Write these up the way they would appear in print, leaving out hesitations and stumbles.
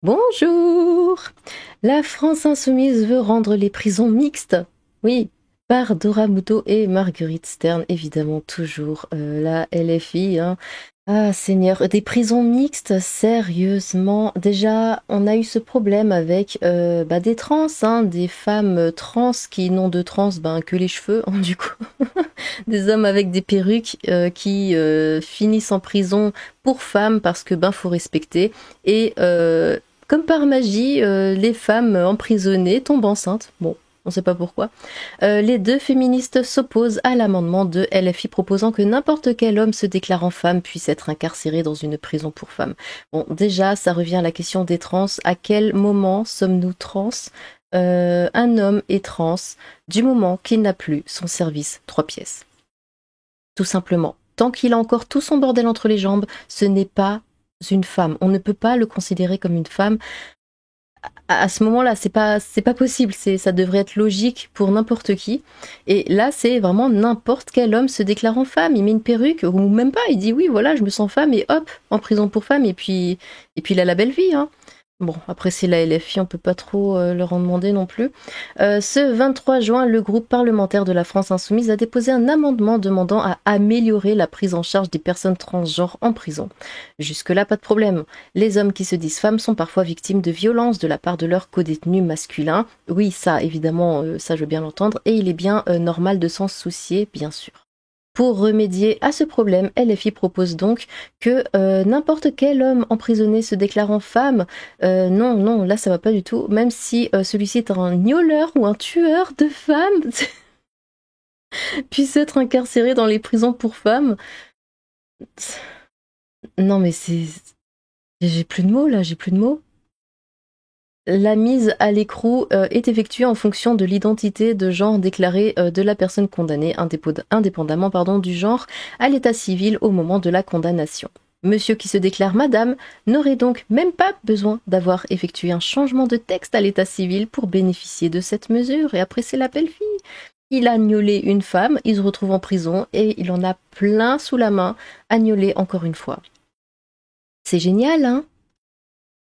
Bonjour! La France insoumise veut rendre les prisons mixtes. Oui, par Dora Muto et Marguerite Stern, évidemment, toujours la LFI. Hein. Ah, Seigneur, des prisons mixtes, sérieusement. Déjà, on a eu ce problème avec des trans, hein, des femmes trans qui n'ont de trans que les cheveux, hein, du coup. Des hommes avec des perruques qui finissent en prison pour femmes parce que faut respecter. Et comme par magie, les femmes emprisonnées tombent enceintes. Bon, on ne sait pas pourquoi. Les deux féministes s'opposent à l'amendement de LFI proposant que n'importe quel homme se déclarant femme puisse être incarcéré dans une prison pour femmes. Bon, déjà, ça revient à la question des trans. À quel moment sommes-nous trans? Un homme est trans du moment qu'il n'a plus son service 3 pièces. Tout simplement. Tant qu'il a encore tout son bordel entre les jambes, ce n'est pas une femme. On ne peut pas le considérer comme une femme. À ce moment-là, c'est pas possible. Ça devrait être logique pour n'importe qui. Et là, c'est vraiment n'importe quel homme se déclarant femme. Il met une perruque ou même pas. Il dit oui, voilà, je me sens femme et hop, en prison pour femme. Et puis il a la belle vie. Hein. Bon, après c'est la LFI, on peut pas trop leur en demander non plus. Ce 23 juin, le groupe parlementaire de la France Insoumise a déposé un amendement demandant à améliorer la prise en charge des personnes transgenres en prison. Jusque-là, pas de problème. Les hommes qui se disent femmes sont parfois victimes de violences de la part de leurs codétenus masculins. Oui, ça, évidemment, ça je veux bien l'entendre, et il est bien normal de s'en soucier, bien sûr. Pour remédier à ce problème, LFI propose donc que n'importe quel homme emprisonné se déclarant femme, non, là ça va pas du tout, même si celui-ci est un gnoleur ou un tueur de femmes, puisse être incarcéré dans les prisons pour femmes. Non mais c'est... J'ai plus de mots là, j'ai plus de mots. La mise à l'écrou est effectuée en fonction de l'identité de genre déclarée de la personne condamnée, indépendamment du genre à l'état civil au moment de la condamnation. Monsieur qui se déclare madame n'aurait donc même pas besoin d'avoir effectué un changement de texte à l'état civil pour bénéficier de cette mesure. Et après, c'est la belle fille. Il a gnolé une femme, il se retrouve en prison et il en a plein sous la main à gnoler encore une fois. C'est génial, hein ?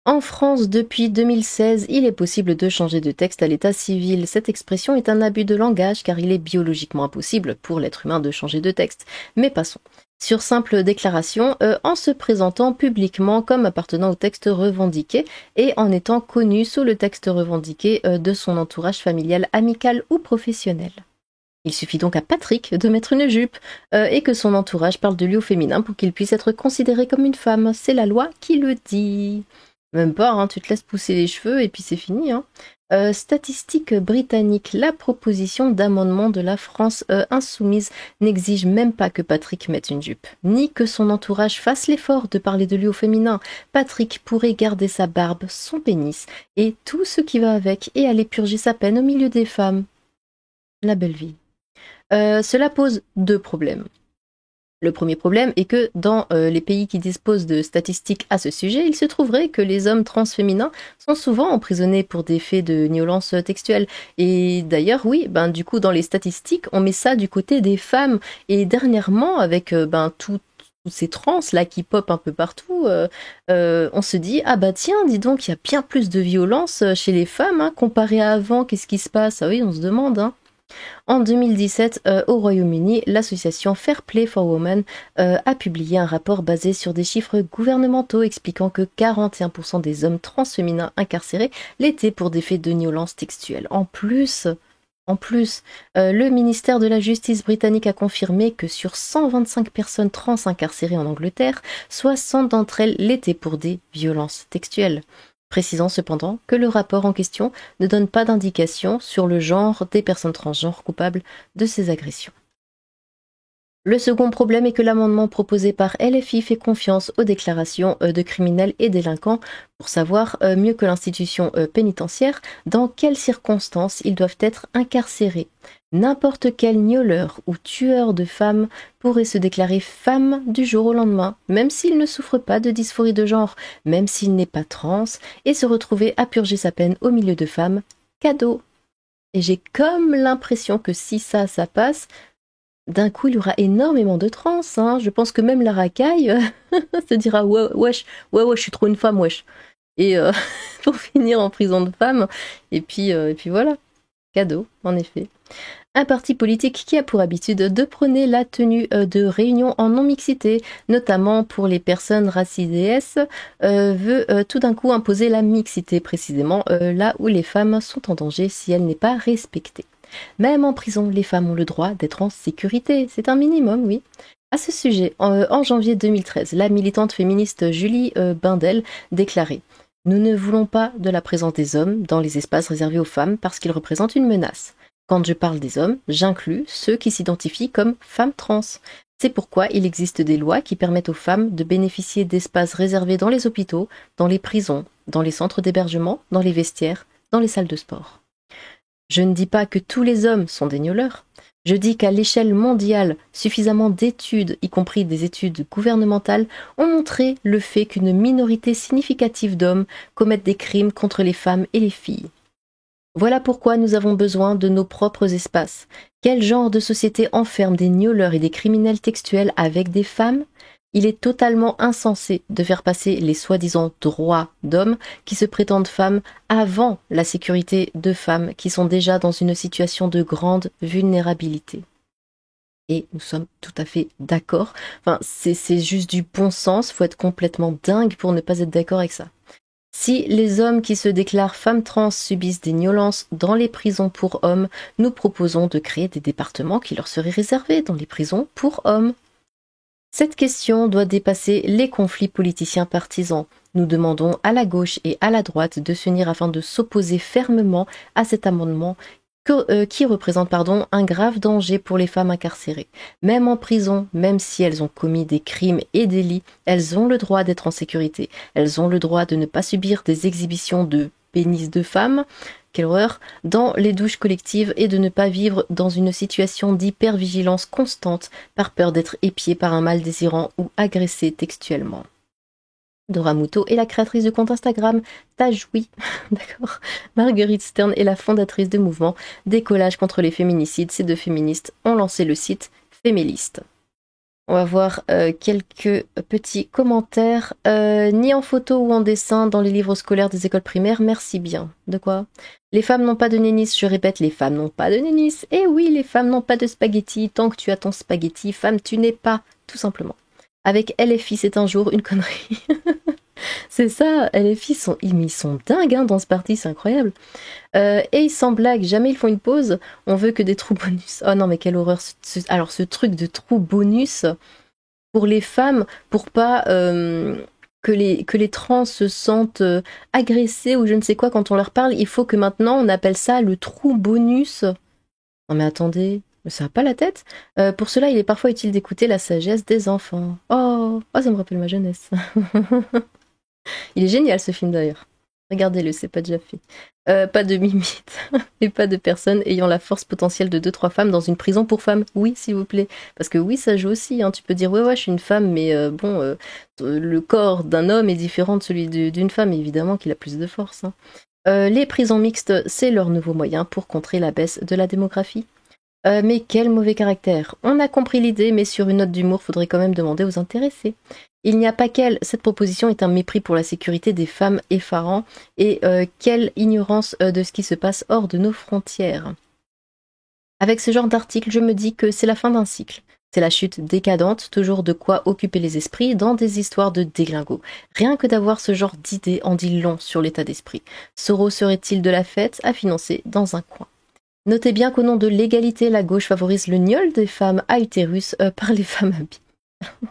En France, depuis 2016, il est possible de changer de texte à l'état civil. Cette expression est un abus de langage car il est biologiquement impossible pour l'être humain de changer de texte. Mais passons. Sur simple déclaration, en se présentant publiquement comme appartenant au texte revendiqué et en étant connu sous le texte revendiqué de son entourage familial, amical ou professionnel. Il suffit donc à Patrick de mettre une jupe et que son entourage parle de lui au féminin pour qu'il puisse être considéré comme une femme. C'est la loi qui le dit. Même pas, hein, tu te laisses pousser les cheveux et puis c'est fini. Hein. Statistique britannique, la proposition d'amendement de la France insoumise n'exige même pas que Patrick mette une jupe, ni que son entourage fasse l'effort de parler de lui au féminin. Patrick pourrait garder sa barbe, son pénis et tout ce qui va avec et aller purger sa peine au milieu des femmes. La belle vie. Cela pose 2 problèmes. Le premier problème est que dans les pays qui disposent de statistiques à ce sujet, il se trouverait que les hommes trans féminins sont souvent emprisonnés pour des faits de violence textuelle. Et d'ailleurs, oui, du coup, dans les statistiques, on met ça du côté des femmes. Et dernièrement, avec toutes ces trans là qui popent un peu partout, on se dit ah bah tiens, dis donc, il y a bien plus de violence chez les femmes, hein, comparé à avant. Qu'est-ce qui se passe? Ah oui, on se demande, hein. En 2017, au Royaume-Uni, l'association Fair Play for Women a publié un rapport basé sur des chiffres gouvernementaux expliquant que 41% des hommes trans féminins incarcérés l'étaient pour des faits de violence textuelle. En plus, le ministère de la Justice britannique a confirmé que sur 125 personnes trans incarcérées en Angleterre, 60 d'entre elles l'étaient pour des violences textuelles. Précisant cependant que le rapport en question ne donne pas d'indication sur le genre des personnes transgenres coupables de ces agressions. Le second problème est que l'amendement proposé par LFI fait confiance aux déclarations de criminels et délinquants pour savoir mieux que l'institution pénitentiaire dans quelles circonstances ils doivent être incarcérés. N'importe quel gnoleur ou tueur de femmes pourrait se déclarer femme du jour au lendemain, même s'il ne souffre pas de dysphorie de genre, même s'il n'est pas trans, et se retrouver à purger sa peine au milieu de femmes. Cadeau. Et j'ai comme l'impression que si ça passe, d'un coup, il y aura énormément de trans. Hein. Je pense que même la racaille se dira ouais, je suis trop une femme, wesh. et pour finir en prison de femme. Et puis voilà, cadeau, en effet. Un parti politique qui a pour habitude de prôner la tenue de réunions en non-mixité, notamment pour les personnes racisées S, veut tout d'un coup imposer la mixité, précisément là où les femmes sont en danger si elle n'est pas respectée. Même en prison, les femmes ont le droit d'être en sécurité, c'est un minimum, oui. À ce sujet, en janvier 2013, la militante féministe Julie Bindel déclarait « Nous ne voulons pas de la présence des hommes dans les espaces réservés aux femmes parce qu'ils représentent une menace. Quand je parle des hommes, j'inclus ceux qui s'identifient comme femmes trans. C'est pourquoi il existe des lois qui permettent aux femmes de bénéficier d'espaces réservés dans les hôpitaux, dans les prisons, dans les centres d'hébergement, dans les vestiaires, dans les salles de sport. Je ne dis pas que tous les hommes sont des gnoleurs. Je dis qu'à l'échelle mondiale, suffisamment d'études, y compris des études gouvernementales, ont montré le fait qu'une minorité significative d'hommes commettent des crimes contre les femmes et les filles. Voilà pourquoi nous avons besoin de nos propres espaces. Quel genre de société enferme des gnoleurs et des criminels textuels avec des femmes ? Il est totalement insensé de faire passer les soi-disant droits d'hommes qui se prétendent femmes avant la sécurité de femmes qui sont déjà dans une situation de grande vulnérabilité. Et nous sommes tout à fait d'accord. Enfin, c'est juste du bon sens, faut être complètement dingue pour ne pas être d'accord avec ça. Si les hommes qui se déclarent femmes trans subissent des violences dans les prisons pour hommes, nous proposons de créer des départements qui leur seraient réservés dans les prisons pour hommes. Cette question doit dépasser les conflits politiciens partisans. Nous demandons à la gauche et à la droite de s'unir afin de s'opposer fermement à cet amendement qui représente un grave danger pour les femmes incarcérées. Même en prison, même si elles ont commis des crimes et délits, elles ont le droit d'être en sécurité. Elles ont le droit de ne pas subir des exhibitions de pénis de femmes, quelle horreur, dans les douches collectives et de ne pas vivre dans une situation d'hypervigilance constante par peur d'être épiée par un mal désirant ou agressée textuellement. Dora Muto est la créatrice du compte Instagram Tajoui, d'accord. Marguerite Stern est la fondatrice du mouvement Décollage contre les féminicides. Ces deux féministes ont lancé le site Féméliste. On va voir quelques petits commentaires. Ni en photo ou en dessin dans les livres scolaires des écoles primaires, merci bien. De quoi ? Les femmes n'ont pas de nénis, je répète, les femmes n'ont pas de nénis. Et oui, les femmes n'ont pas de spaghetti. Tant que tu as ton spaghetti, femme, tu n'es pas, tout simplement. Avec LFI, c'est un jour une connerie. C'est ça, LFI, ils sont dingues hein, dans ce parti, c'est incroyable. Et sans blague, jamais ils font une pause, on veut que des trous bonus. Oh non, mais quelle horreur. Alors, ce truc de trous bonus pour les femmes, pour pas que les trans se sentent agressés ou je ne sais quoi quand on leur parle, il faut que maintenant on appelle ça le trou bonus. Non mais attendez, ça n'a pas la tête. Pour cela, il est parfois utile d'écouter la sagesse des enfants. Oh, ça me rappelle ma jeunesse. Il est génial ce film d'ailleurs. Regardez-le, c'est pas déjà fait. Pas de mimite et pas de personnes ayant la force potentielle de 2-3 femmes dans une prison pour femmes. Oui, s'il vous plaît. Parce que oui, ça joue aussi. Hein. Tu peux dire, ouais, je suis une femme, mais le corps d'un homme est différent de celui d'une femme. Évidemment qu'il a plus de force. Hein. Les prisons mixtes, c'est leur nouveau moyen pour contrer la baisse de la démographie. Mais quel mauvais caractère. On a compris l'idée, mais sur une note d'humour, faudrait quand même demander aux intéressés. Il n'y a pas qu'elle, cette proposition est un mépris pour la sécurité des femmes effarant, et quelle ignorance de ce qui se passe hors de nos frontières. Avec ce genre d'article, je me dis que c'est la fin d'un cycle. C'est la chute décadente, toujours de quoi occuper les esprits dans des histoires de déglingo. Rien que d'avoir ce genre d'idée en dit long sur l'état d'esprit. Soros serait-il de la fête à financer dans un coin. Notez bien qu'au nom de l'égalité, la gauche favorise le gnôle des femmes à utérus par les femmes à bi.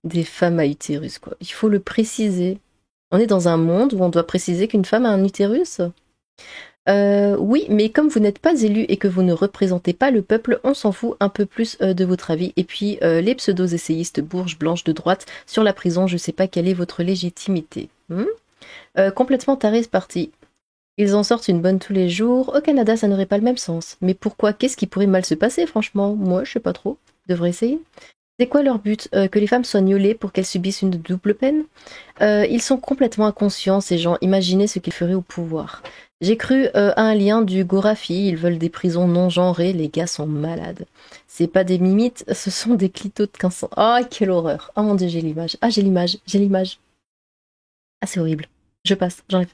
Des femmes à utérus, quoi. Il faut le préciser. On est dans un monde où on doit préciser qu'une femme a un utérus ? Oui, mais comme vous n'êtes pas élu et que vous ne représentez pas le peuple, on s'en fout un peu plus de votre avis. Et puis, les pseudo-essayistes bourges blanches de droite sur la prison, je sais pas quelle est votre légitimité. Complètement taré ce parti. Ils en sortent une bonne tous les jours. Au Canada, ça n'aurait pas le même sens. Mais pourquoi ? Qu'est-ce qui pourrait mal se passer, franchement ? Moi, je sais pas trop. Devrais essayer. C'est quoi leur but ? Que les femmes soient gnolées pour qu'elles subissent une double peine ? Ils sont complètement inconscients, ces gens. Imaginez ce qu'ils feraient au pouvoir. J'ai cru à un lien du Gorafi. Ils veulent des prisons non genrées. Les gars sont malades. C'est pas des mimites, ce sont des clitos de 15 ans. Oh, quelle horreur. Oh mon dieu, j'ai l'image. Ah, j'ai l'image. Ah, c'est horrible. Je passe, j'enlève.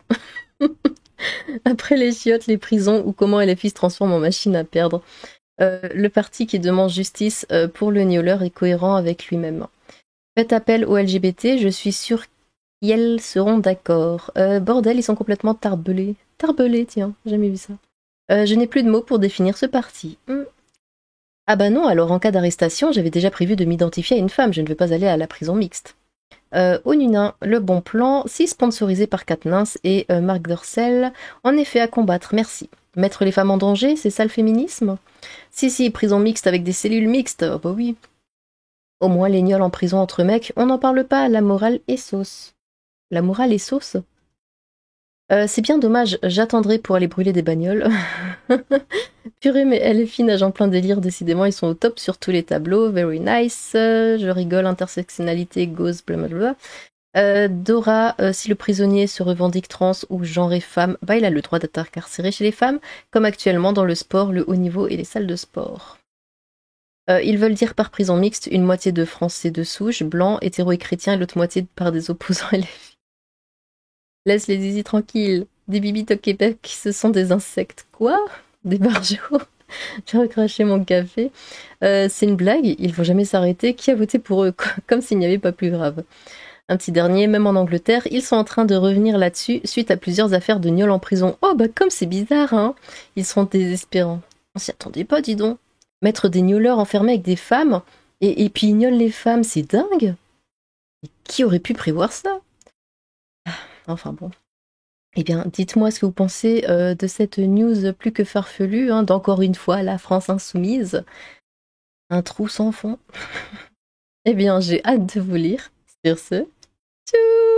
Après les chiottes, les prisons ou comment LFI se transforme en machine à perdre. Le parti qui demande justice pour le nioleur est cohérent avec lui-même. Faites appel aux LGBT, je suis sûre qu'elles seront d'accord. Bordel, ils sont complètement tarbelés. Tarbelés, tiens, jamais vu ça. Je n'ai plus de mots pour définir ce parti. Ah bah non, alors en cas d'arrestation, j'avais déjà prévu de m'identifier à une femme, je ne veux pas aller à la prison mixte. Onuna, le bon plan, si sponsorisé par Katniss et Marc Dorcel, en effet à combattre, merci. Mettre les femmes en danger, c'est ça le féminisme? Si, prison mixte avec des cellules mixtes, oh bah oui. Au moins les gnolls en prison entre mecs, on n'en parle pas, la morale est sauce. La morale est sauce? C'est bien dommage, j'attendrai pour aller brûler des bagnoles. Purée, mais LFI nage en plein délire, décidément, ils sont au top sur tous les tableaux. Very nice, je rigole, intersectionnalité, goes, blablabla. Dora, si le prisonnier se revendique trans ou genre est femme, bah il a le droit d'être incarcéré chez les femmes, comme actuellement dans le sport, le haut niveau et les salles de sport. Ils veulent dire par prison mixte une moitié de Français de souche, blancs, hétéros et chrétiens, et l'autre moitié par des opposants LFI. Laisse les zizi tranquilles. Des bibites au Québec, ce sont des insectes. Quoi? Des barjots? J'ai recraché mon café. C'est une blague, ils vont jamais s'arrêter. Qui a voté pour eux? Comme s'il n'y avait pas plus grave. Un petit dernier, même en Angleterre, ils sont en train de revenir là-dessus suite à plusieurs affaires de gnolls en prison. Oh bah comme c'est bizarre, hein. Ils sont désespérants. On s'y attendait pas, dis donc. Mettre des gnoleurs enfermés avec des femmes, et puis ils gnolent les femmes, c'est dingue. Et qui aurait pu prévoir ça? Enfin bon. Eh bien, dites-moi ce que vous pensez de cette news plus que farfelue, hein, d'encore une fois la France insoumise. Un trou sans fond. Eh bien, j'ai hâte de vous lire. Sur ce, tchou!